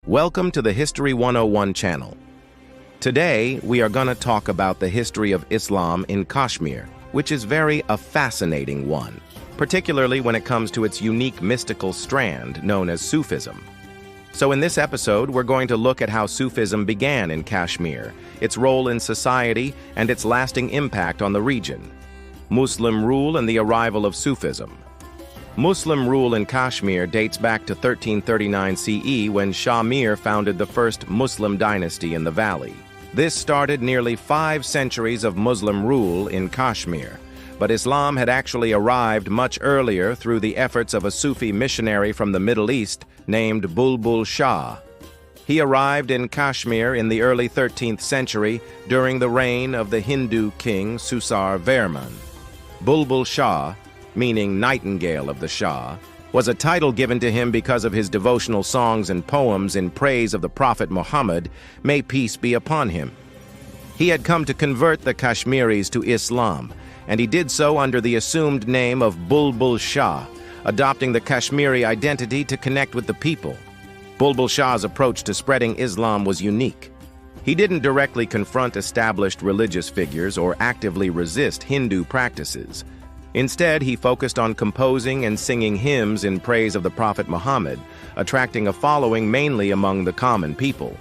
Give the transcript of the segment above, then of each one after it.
Welcome to the History 101 channel. Today, we are going to talk about the history of Islam in Kashmir, which is a fascinating one, particularly when it comes to its unique mystical strand known as Sufism. So in this episode, we're going to look at how Sufism began in Kashmir, its role in society, and its lasting impact on the region. Muslim rule and the arrival of Sufism. Muslim rule in Kashmir dates back to 1339 CE when Shah Mir founded the first Muslim dynasty in the valley. This started nearly 5 centuries of Muslim rule in Kashmir, but Islam had actually arrived much earlier through the efforts of a Sufi missionary from the Middle East named Bulbul Shah. He arrived in Kashmir in the early 13th century during the reign of the Hindu king Susar Verman. Bulbul Shah, meaning Nightingale of the Shah, was a title given to him because of his devotional songs and poems in praise of the Prophet Muhammad, may peace be upon him. He had come to convert the Kashmiris to Islam, and he did so under the assumed name of Bulbul Shah, adopting the Kashmiri identity to connect with the people. Bulbul Shah's approach to spreading Islam was unique. He didn't directly confront established religious figures or actively resist Hindu practices. Instead, he focused on composing and singing hymns in praise of the Prophet Muhammad, attracting a following mainly among the common people.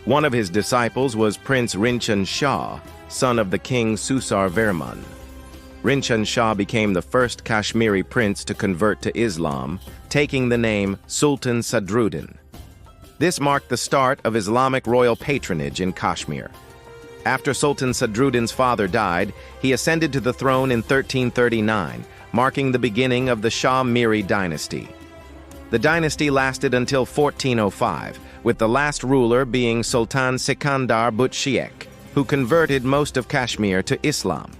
One of his disciples was Prince Rinchen Shah, son of the king Susar Verman. Rinchen Shah became the first Kashmiri prince to convert to Islam, taking the name Sultan Sadruddin. This marked the start of Islamic royal patronage in Kashmir. After Sultan Sadruddin's father died, he ascended to the throne in 1339, marking the beginning of the Shah Miri dynasty. The dynasty lasted until 1405, with the last ruler being Sultan Sikandar Butshiek, who converted most of Kashmir to Islam.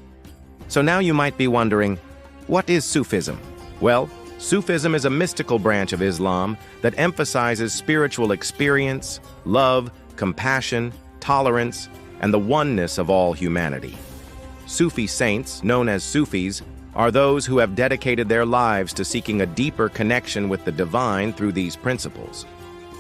So now you might be wondering, what is Sufism? Well, Sufism is a mystical branch of Islam that emphasizes spiritual experience, love, compassion, tolerance, and the oneness of all humanity. Sufi saints, known as Sufis, are those who have dedicated their lives to seeking a deeper connection with the divine through these principles.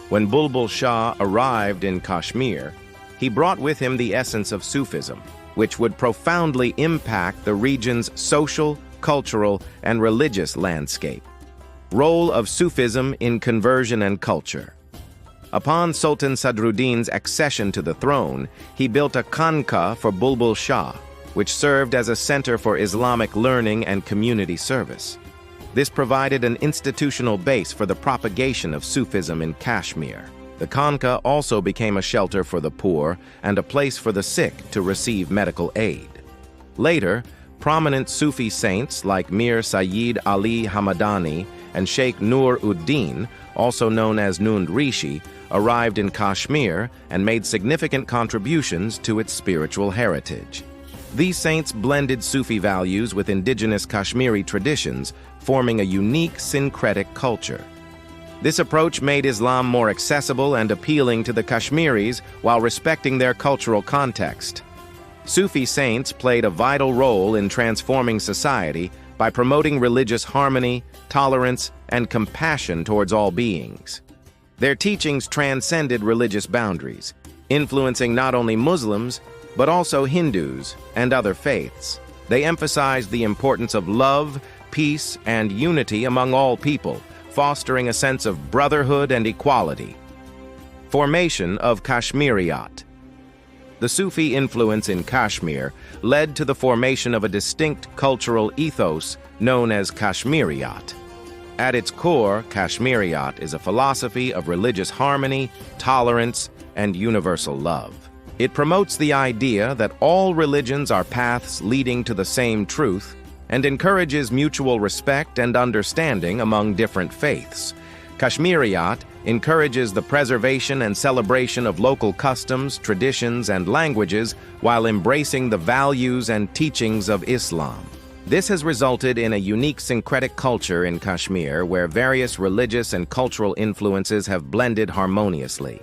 When Bulbul Shah arrived in Kashmir, he brought with him the essence of Sufism, which would profoundly impact the region's social, cultural, and religious landscape. Role of Sufism in conversion and culture. Upon Sultan Sadruddin's accession to the throne, he built a khanqah for Bulbul Shah, which served as a center for Islamic learning and community service. This provided an institutional base for the propagation of Sufism in Kashmir. The khanqah also became a shelter for the poor and a place for the sick to receive medical aid. Later, prominent Sufi saints like Mir Sayyid Ali Hamadani and Sheikh Nur ud-Din, also known as Nund Rishi, arrived in Kashmir and made significant contributions to its spiritual heritage. These saints blended Sufi values with indigenous Kashmiri traditions, forming a unique syncretic culture. This approach made Islam more accessible and appealing to the Kashmiris while respecting their cultural context. Sufi saints played a vital role in transforming society by promoting religious harmony, tolerance, and compassion towards all beings. Their teachings transcended religious boundaries, influencing not only Muslims, but also Hindus and other faiths. They emphasized the importance of love, peace, and unity among all people, fostering a sense of brotherhood and equality. Formation of Kashmiriyat. The Sufi influence in Kashmir led to the formation of a distinct cultural ethos known as Kashmiriyat. At its core, Kashmiriyat is a philosophy of religious harmony, tolerance, and universal love. It promotes the idea that all religions are paths leading to the same truth and encourages mutual respect and understanding among different faiths. Kashmiriyat encourages the preservation and celebration of local customs, traditions, and languages while embracing the values and teachings of Islam. This has resulted in a unique syncretic culture in Kashmir where various religious and cultural influences have blended harmoniously.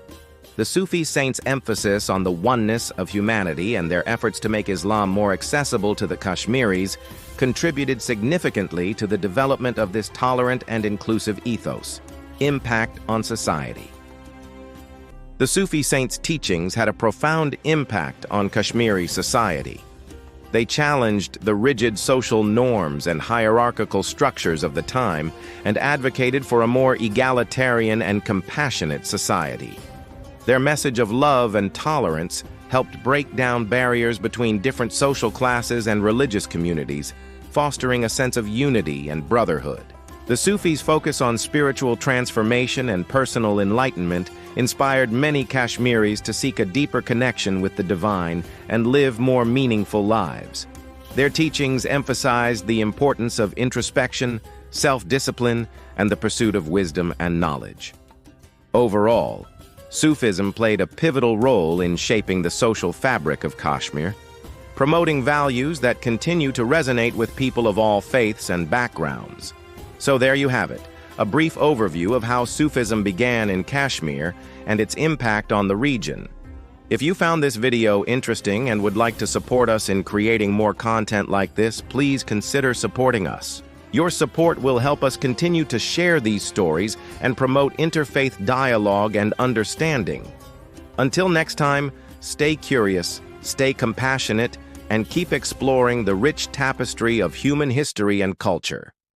The Sufi saints' emphasis on the oneness of humanity and their efforts to make Islam more accessible to the Kashmiris contributed significantly to the development of this tolerant and inclusive ethos. Impact on society. The Sufi saints' teachings had a profound impact on Kashmiri society. They challenged the rigid social norms and hierarchical structures of the time and advocated for a more egalitarian and compassionate society. Their message of love and tolerance helped break down barriers between different social classes and religious communities, fostering a sense of unity and brotherhood. The Sufis' focus on spiritual transformation and personal enlightenment inspired many Kashmiris to seek a deeper connection with the divine and live more meaningful lives. Their teachings emphasized the importance of introspection, self-discipline, and the pursuit of wisdom and knowledge. Overall, Sufism played a pivotal role in shaping the social fabric of Kashmir, promoting values that continue to resonate with people of all faiths and backgrounds. So there you have it, a brief overview of how Sufism began in Kashmir and its impact on the region. If you found this video interesting and would like to support us in creating more content like this, please consider supporting us. Your support will help us continue to share these stories and promote interfaith dialogue and understanding. Until next time, stay curious, stay compassionate, and keep exploring the rich tapestry of human history and culture.